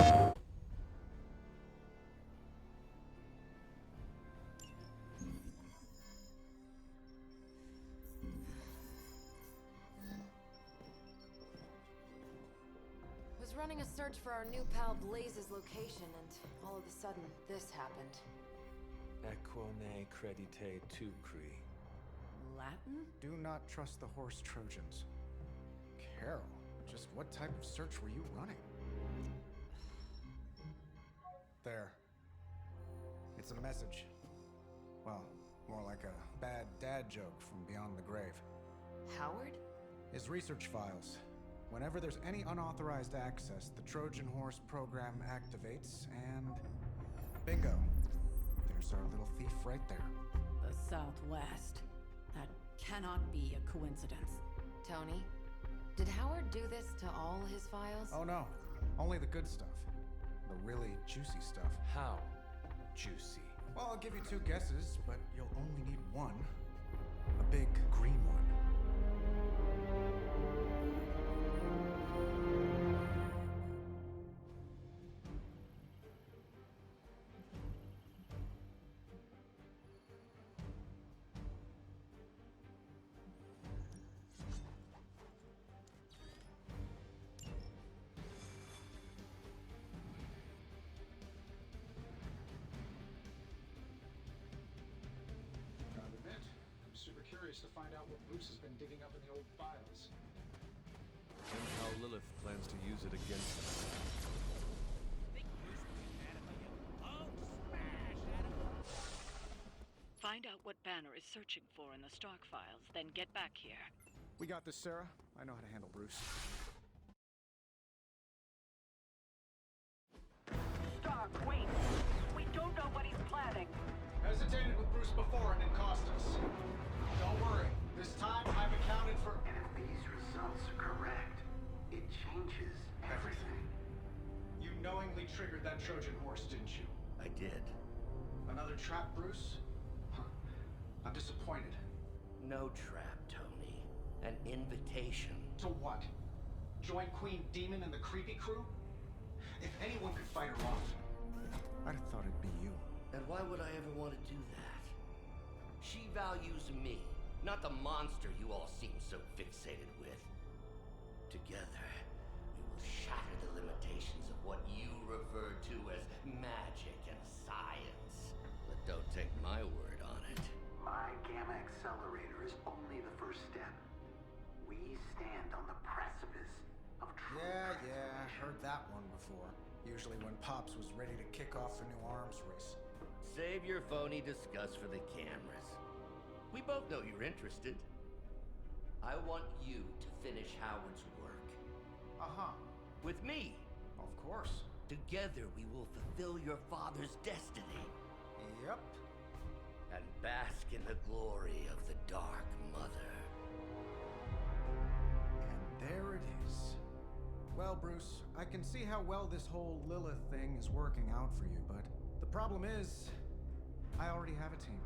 Was running a search for our new pal Blaze's location, and all of a sudden, this happened. Equone credite tucri. Latin? Do not trust the horse Trojans. Carol, just what type of search were you running? There. It's a message. Well, more like a bad dad joke from beyond the grave. Howard? His research files. Whenever there's any unauthorized access, the Trojan Horse program activates, and bingo. There's our little thief right there. The Southwest. That cannot be a coincidence. Tony, did Howard do this to all his files? Oh no, only the good stuff. The really juicy stuff. How juicy? Well, I'll give you two guesses, but you'll only need one. A big green one. Super curious to find out what Bruce has been digging up in the old files. And how Lilith plans to use it against us. Find out what Banner is searching for in the Stark files, then get back here. We got this, Sarah. I know how to handle Bruce. Stark, wait! We don't know what he's planning. Hesitated with Bruce before and it cost us. Don't worry. This time I've accounted for... And if these results are correct, it changes everything. You knowingly triggered that Trojan horse, didn't you? I did. Another trap, Bruce? Huh. I'm disappointed. No trap, Tony. An invitation. To what? Join Queen Demon and the creepy crew? If anyone could fight her off... I'd have thought it'd be you. And why would I ever want to do that? She values me, not the monster you all seem so fixated with. Together, we will shatter the limitations of what you refer to as magic and science. But don't take my word on it. My Gamma Accelerator is only the first step. We stand on the precipice of true Yeah, heard that one before. Usually when Pops was ready to kick off a new arms race. Save your phony disgust for the cameras. We both know you're interested. I want you to finish Howard's work. Uh-huh. With me. Of course. Together we will fulfill your father's destiny. Yep. And bask in the glory of the Dark Mother. And there it is. Well, Bruce, I can see how well this whole Lilith thing is working out for you, but the problem is, I already have a team.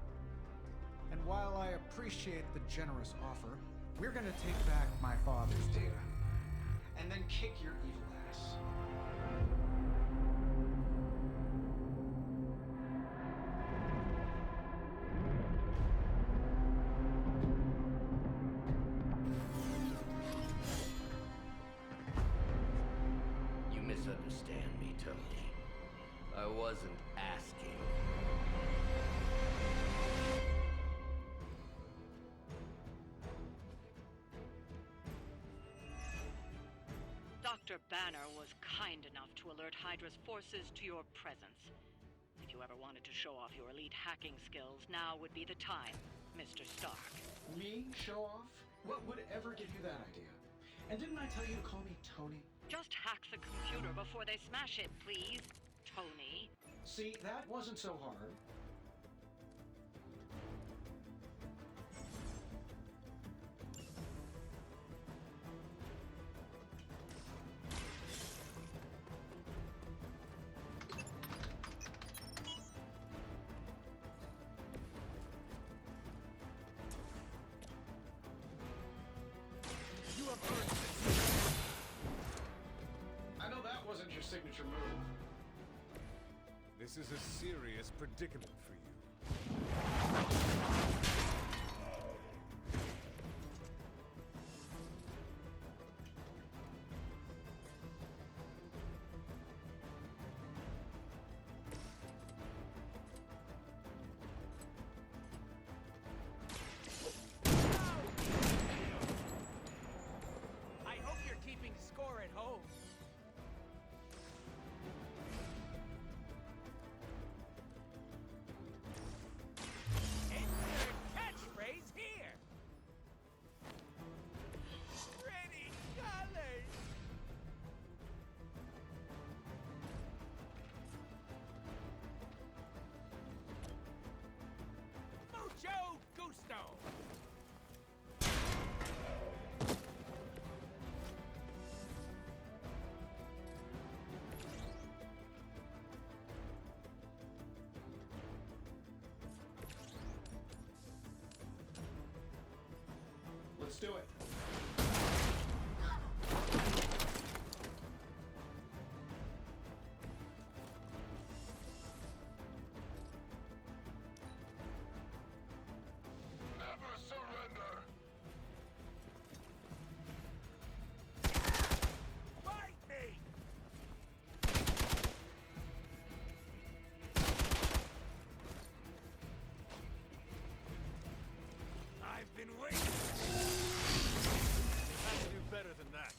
And while I appreciate the generous offer, we're gonna take back my father's data. And then kick your evil ass. You misunderstand me, Tony. I wasn't asking. Dr. Banner was kind enough to alert Hydra's forces to your presence. If you ever wanted to show off your elite hacking skills, now would be the time, Mr. Stark. Me? Show off? What would ever give you that idea? And didn't I tell you to call me Tony? Just hack the computer before they smash it, please, Tony. See, that wasn't so hard. You have earned this. I know that wasn't your signature move. This is a serious predicament for you. I hope you're keeping score at home. Insert catchphrase here. Pretty colors. Mucho gusto. Let's do it. Never surrender! Fight me! I've been waiting. You have to do better than that.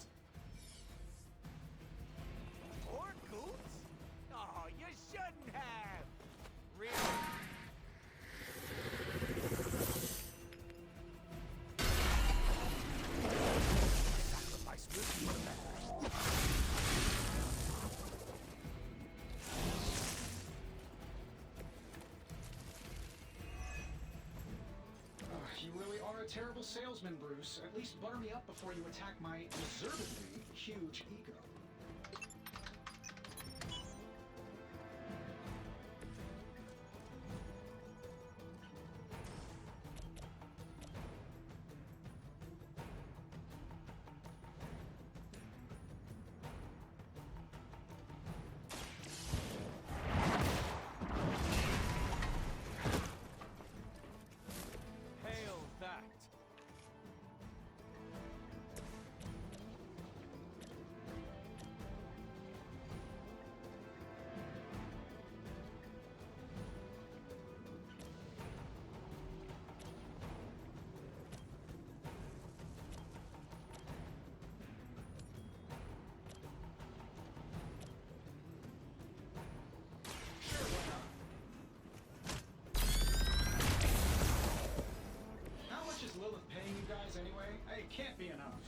Or Coots? Oh, you shouldn't have. Really? Sacrifice will be the better. You really are a terrible salesman, Bruce. At least butter me up before you attack my deservedly huge ego. Hail that! How much is Lilith paying you guys anyway? It can't be enough.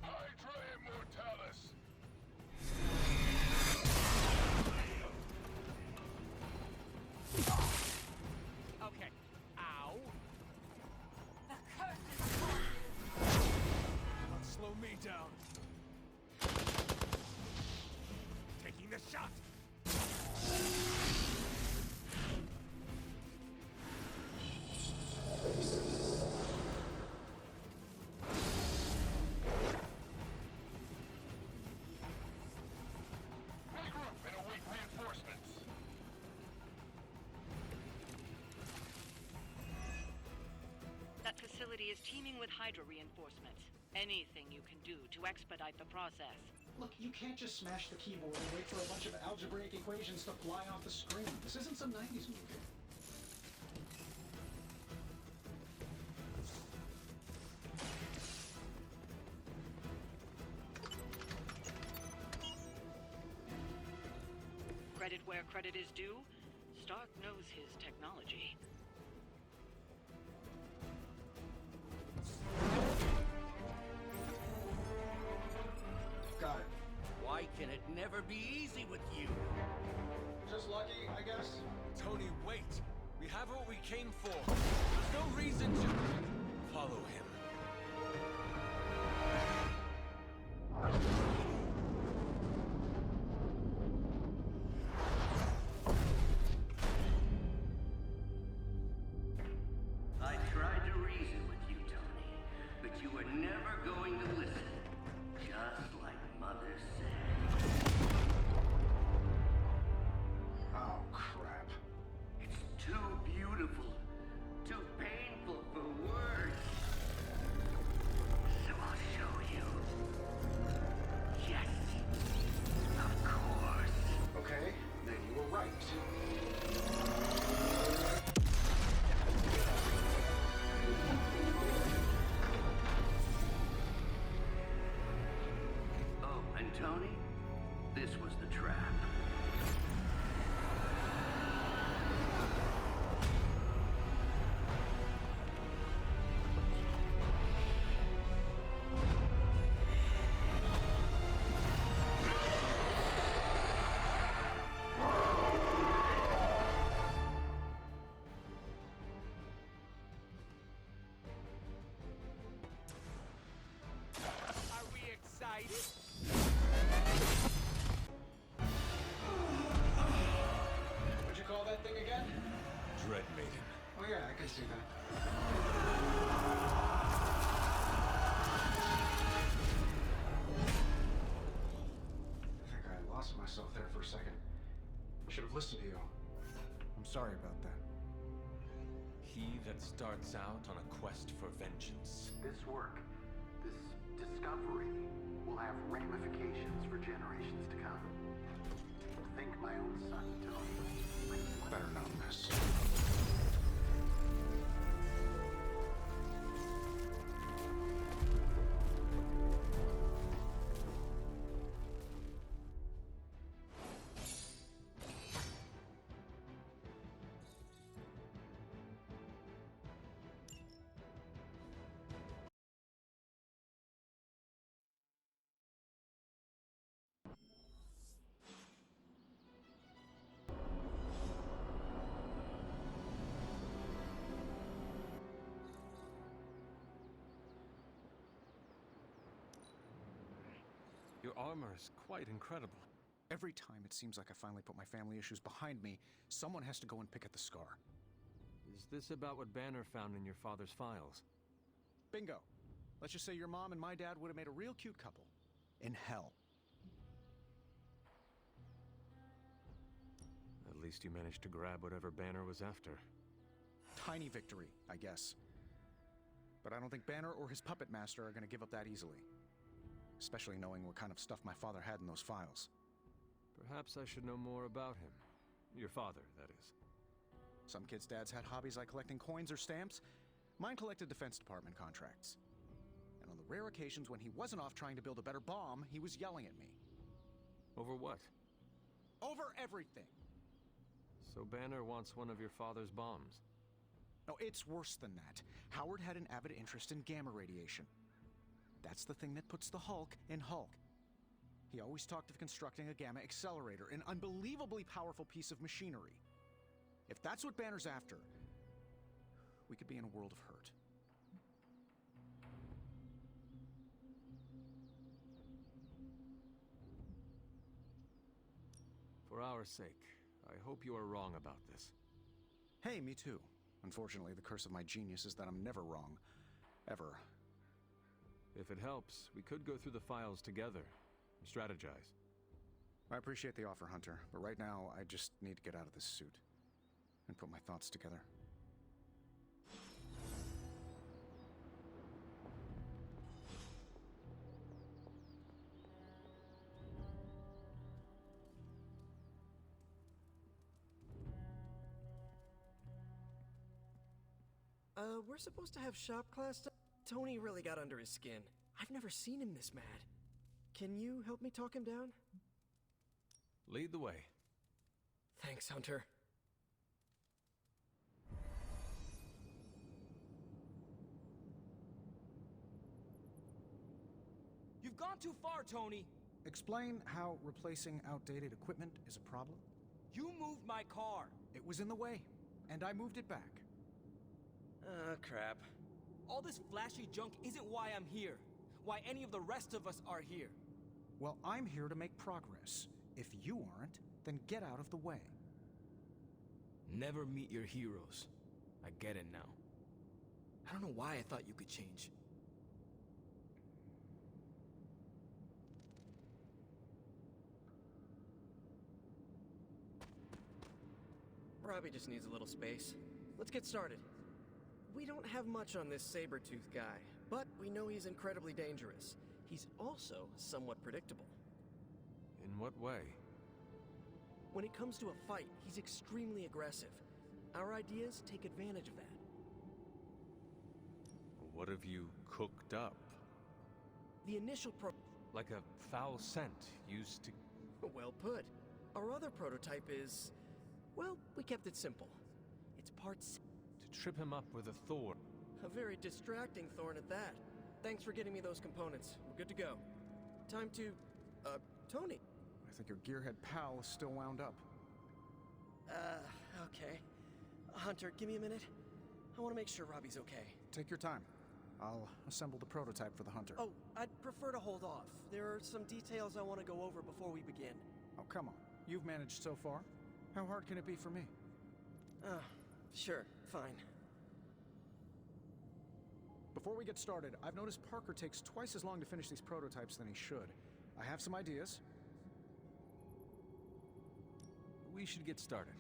Hydra Immortalis! Okay. Ow. The curse is upon you. Slow me down. Taking the shot. Regroup and await reinforcements. That facility is teeming with Hydra reinforcements. Anything you can do to expedite the process. Look, you can't just smash the keyboard and wait for a bunch of algebraic equations to fly off the screen. This isn't some 90s movie. Credit where credit is due. Stark knows his technology. Got it. Why can it never be easy with you? Just lucky, I guess. Tony, wait! We have what we came for. There's no reason to follow him. Dread Maiden. Oh yeah, I can see that. I think I lost myself there for a second. I should have listened to you. I'm sorry about that. He that starts out on a quest for vengeance. This work, this discovery, will have ramifications for generations to come. Think my own son, Tony. Better not miss. Your armor is quite incredible. Every time it seems like I finally put my family issues behind me, someone has to go and pick at the scar. Is this about what Banner found in your father's files? Bingo. Let's just say your mom and my dad would have made a real cute couple. In hell. At least you managed to grab whatever Banner was after. Tiny victory, I guess. But I don't think Banner or his puppet master are going to give up that easily. Especially knowing what kind of stuff my father had in those files. Perhaps I should know more about him. Your father, that is. Some kids' dads had hobbies like collecting coins or stamps. Mine collected Defense Department contracts. And on the rare occasions when he wasn't off trying to build a better bomb, he was yelling at me. Over what? Over everything! So Banner wants one of your father's bombs. No, it's worse than that. Howard had an avid interest in gamma radiation. That's the thing that puts the Hulk in Hulk. He always talked of constructing a gamma accelerator, an unbelievably powerful piece of machinery. If that's what Banner's after, we could be in a world of hurt. For our sake, I hope you are wrong about this. Hey, me too. Unfortunately, the curse of my genius is that I'm never wrong. Ever. If it helps, we could go through the files together and strategize. I appreciate the offer, Hunter, but right now I just need to get out of this suit and put my thoughts together. We're supposed to have shop class. Tony really got under his skin. I've never seen him this mad. Can you help me talk him down? Lead the way. Thanks, Hunter. You've gone too far, Tony. Explain how replacing outdated equipment is a problem? You moved my car. It was in the way, and I moved it back. Crap. All this flashy junk isn't why I'm here. Why any of the rest of us are here. Well, I'm here to make progress. If you aren't, then get out of the way. Never meet your heroes. I get it now. I don't know why I thought you could change. Robbie just needs a little space. Let's get started. We don't have much on this saber-tooth guy, but we know he's incredibly dangerous. He's also somewhat predictable. In what way? When it comes to a fight, he's extremely aggressive. Our ideas take advantage of that. What have you cooked up? The initial Like a foul scent used to... Well put. Our other prototype is... well, we kept it simple. It's parts... To trip him up with a thorn. A very distracting thorn at that. Thanks for getting me those components. We're good to go. Time to... Tony. I think your gearhead pal is still wound up. Okay. Hunter, give me a minute. I want to make sure Robbie's okay. Take your time. I'll assemble the prototype for the Hunter. Oh, I'd prefer to hold off. There are some details I want to go over before we begin. Oh, come on. You've managed so far. How hard can it be for me? Sure, fine. Before we get started, I've noticed Parker takes twice as long to finish these prototypes than he should. I have some ideas. We should get started.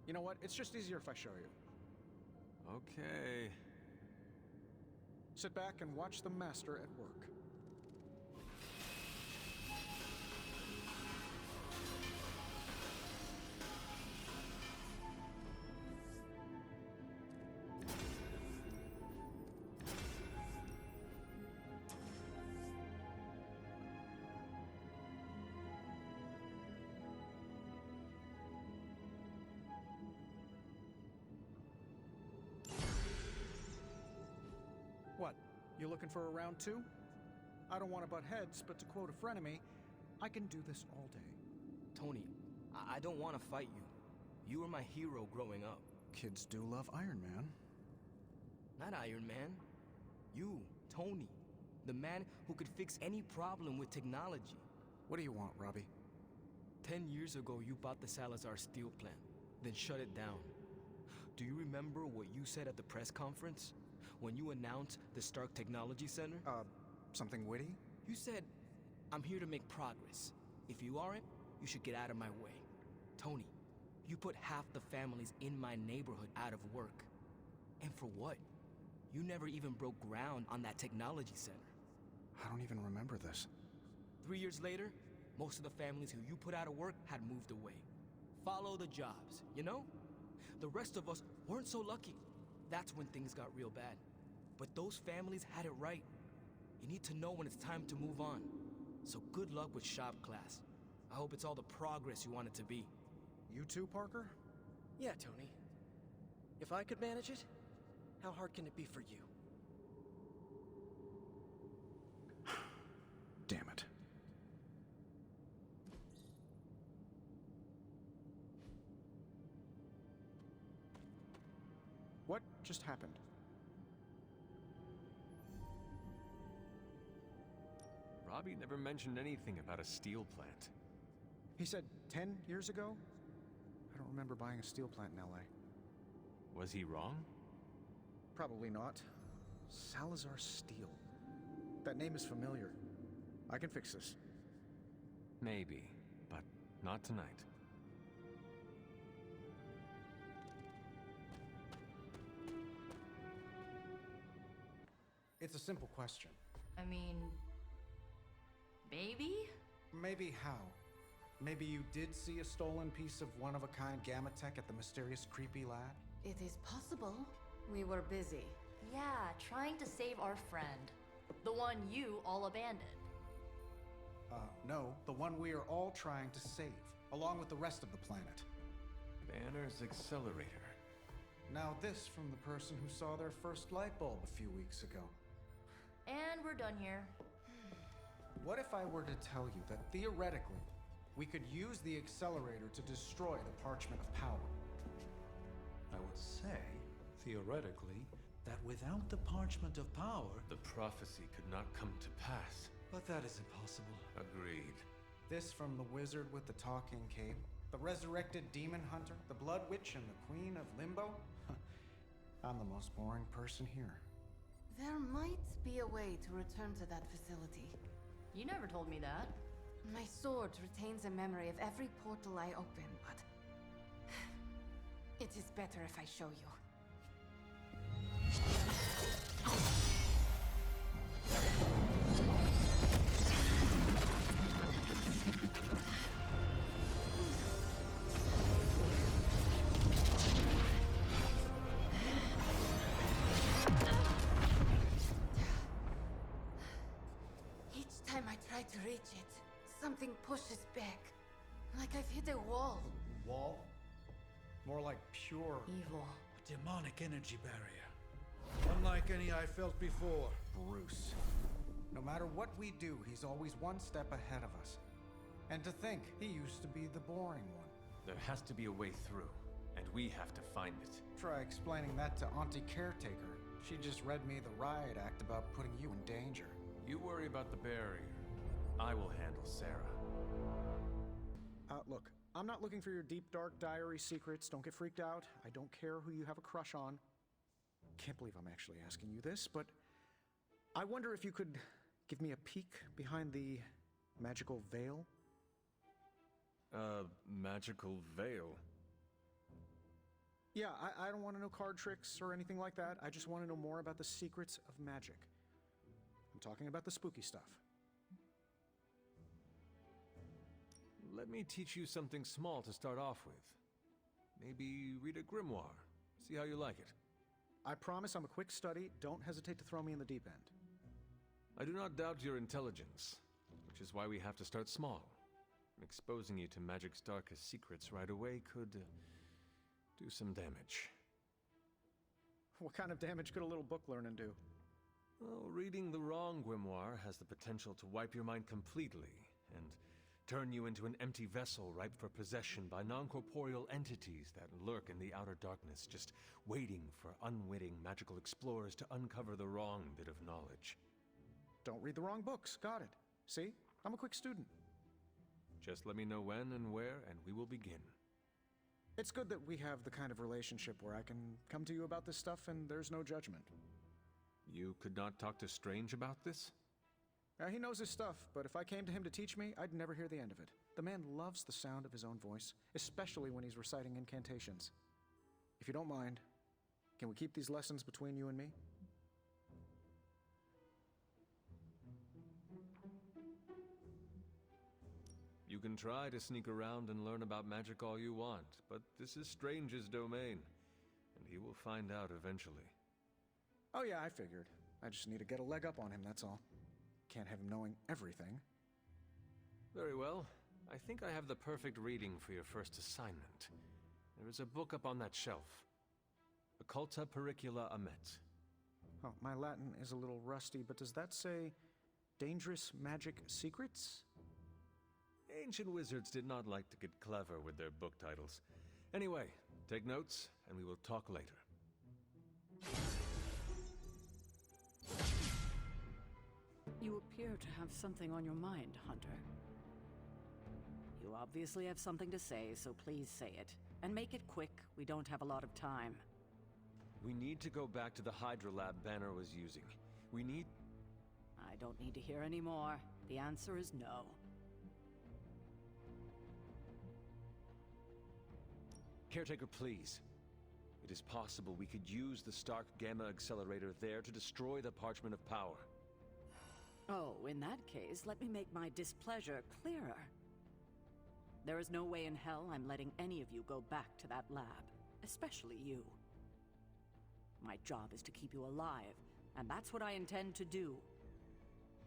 You know what? It's just easier if I show you. Okay. Sit back and watch the master at work. What? You looking for a round two? I don't want to butt heads, but to quote a frenemy, I can do this all day. Tony, I don't want to fight you. You were my hero growing up. Kids do love Iron Man. Not Iron Man. You, Tony. The man who could fix any problem with technology. What do you want, Robbie? 10 years ago, you bought the Salazar steel plant, then shut it down. Do you remember what you said at the press conference? When you announced the Stark Technology Center? Something witty? You said, I'm here to make progress. If you aren't, you should get out of my way. Tony, you put half the families in my neighborhood out of work. And for what? You never even broke ground on that technology center. I don't even remember this. 3 years later, most of the families who you put out of work had moved away. Follow the jobs, you know? The rest of us weren't so lucky. That's when things got real bad. But those families had it right. You need to know when it's time to move on. So good luck with shop class. I hope it's all the progress you want it to be. You too, Parker? Yeah, Tony. If I could manage it, how hard can it be for you? Damn it. What just happened? Robbie never mentioned anything about a steel plant. He said 10 years ago? I don't remember buying a steel plant in LA. Was he wrong? Probably not. Salazar Steel. That name is familiar. I can fix this. Maybe, but not tonight. It's a simple question. I mean, maybe? Maybe how? Maybe you did see a stolen piece of one-of-a-kind gamma tech at the mysterious creepy lab? It is possible. We were busy. Yeah, trying to save our friend. The one you all abandoned. No, the one we are all trying to save, along with the rest of the planet. Banner's accelerator. Now this from the person who saw their first light bulb a few weeks ago. And we're done here. What if I were to tell you that theoretically, we could use the accelerator to destroy the Parchment of Power? I would say, theoretically, that without the Parchment of Power... The prophecy could not come to pass. But that is impossible. Agreed. This from the wizard with the talking cape, the resurrected demon hunter, the blood witch, and the queen of limbo? I'm the most boring person here. There might be a way to return to that facility. You never told me that. My sword retains a memory of every portal I open, but... it is better if I show you. Each time I try to reach it, something pushes back. Like I've hit a wall. Wall? More like pure Evil. A demonic energy barrier. Unlike any I felt before. Bruce. No matter what we do, he's always one step ahead of us. And to think, he used to be the boring one. There has to be a way through, and we have to find it. Try explaining that to Auntie Caretaker. She just read me the riot act about putting you in danger. You worry about the barrier. I will handle Sarah. Look, I'm not looking for your deep, dark diary secrets. Don't get freaked out. I don't care who you have a crush on. Can't believe I'm actually asking you this, but I wonder if you could give me a peek behind the magical veil? Magical veil? Yeah, I don't want to know card tricks or anything like that. I just want to know more about the secrets of magic. I'm talking about the spooky stuff. Let me teach you something small to start off with. Maybe read a grimoire. See how you like it. I promise I'm a quick study. Don't hesitate to throw me in the deep end. I do not doubt your intelligence, which is why we have to start small. Exposing you to magic's darkest secrets right away could do some damage. What kind of damage could a little book learning do? Well, reading the wrong grimoire has the potential to wipe your mind completely and turn you into an empty vessel ripe for possession by non-corporeal entities that lurk in the outer darkness, just waiting for unwitting magical explorers to uncover the wrong bit of knowledge. Don't read the wrong books. Got it. See? I'm a quick student. Just let me know when and where, and we will begin. It's good that we have the kind of relationship where I can come to you about this stuff and there's no judgment. You could not talk to Strange about this? He knows his stuff, but if I came to him to teach me, I'd never hear the end of it. The man loves the sound of his own voice, especially when he's reciting incantations. If you don't mind, can we keep these lessons between you and me? You can try to sneak around and learn about magic all you want, but this is Strange's domain, and he will find out eventually. Oh yeah, I figured. I just need to get a leg up on him, that's all. Can't have him knowing everything. Very well. I think I have the perfect reading for your first assignment. There is a book up on that shelf. Occulta Pericula Amet. Oh, my Latin is a little rusty, but does that say dangerous magic secrets? Ancient wizards did not like to get clever with their book titles. Anyway, take notes, and we will talk later. You appear to have something on your mind, Hunter. You obviously have something to say, so please say it. And make it quick. We don't have a lot of time. We need to go back to the Hydra lab Banner was using. I don't need to hear any more. The answer is no. Caretaker, please. It is possible we could use the Stark Gamma Accelerator there to destroy the Parchment of Power. Oh, in that case, let me make my displeasure clearer. There is no way in hell I'm letting any of you go back to that lab, especially you. My job is to keep you alive, and that's what I intend to do.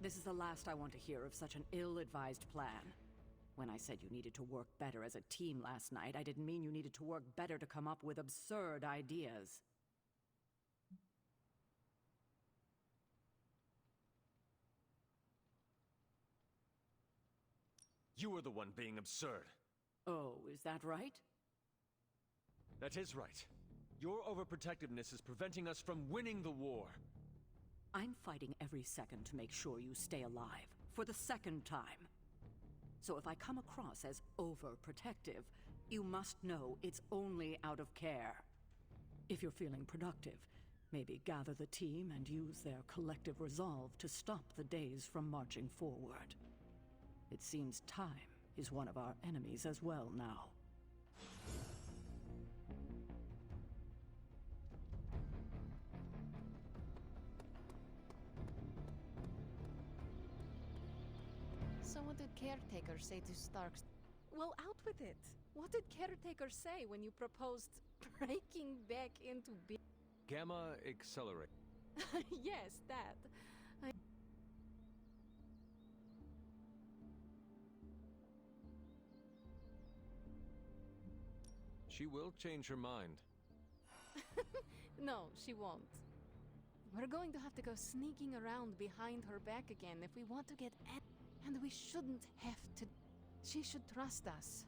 This is the last I want to hear of such an ill-advised plan. When I said you needed to work better as a team last night, I didn't mean you needed to work better to come up with absurd ideas. You were the one being absurd. Oh, is that right? That is right. Your overprotectiveness is preventing us from winning the war. I'm fighting every second to make sure you stay alive, for the second time. So if I come across as overprotective, you must know it's only out of care. If you're feeling productive, maybe gather the team and use their collective resolve to stop the days from marching forward. It seems time is one of our enemies as well now. So what did Caretaker say to Starks? Well, out with it. What did Caretaker say when you proposed breaking back into Gamma Accelerate. Yes, that. She will change her mind. No, she won't. We're going to have to go sneaking around behind her back again if we want to get at... And we shouldn't have to... She should trust us.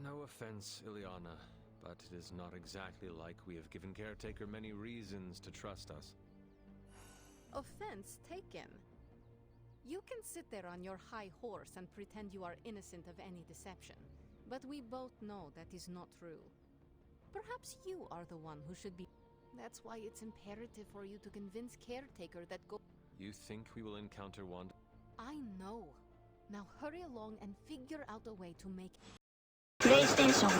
No offense, Ileana, but it is not exactly like we have given Caretaker many reasons to trust us. Offense taken. You can sit there on your high horse and pretend you are innocent of any deception, but we both know that is not true. Perhaps you are the one who should be. That's why it's imperative for you to convince Caretaker that go. You think we will encounter Wanda? I know. Now hurry along and figure out a way to make. PlayStation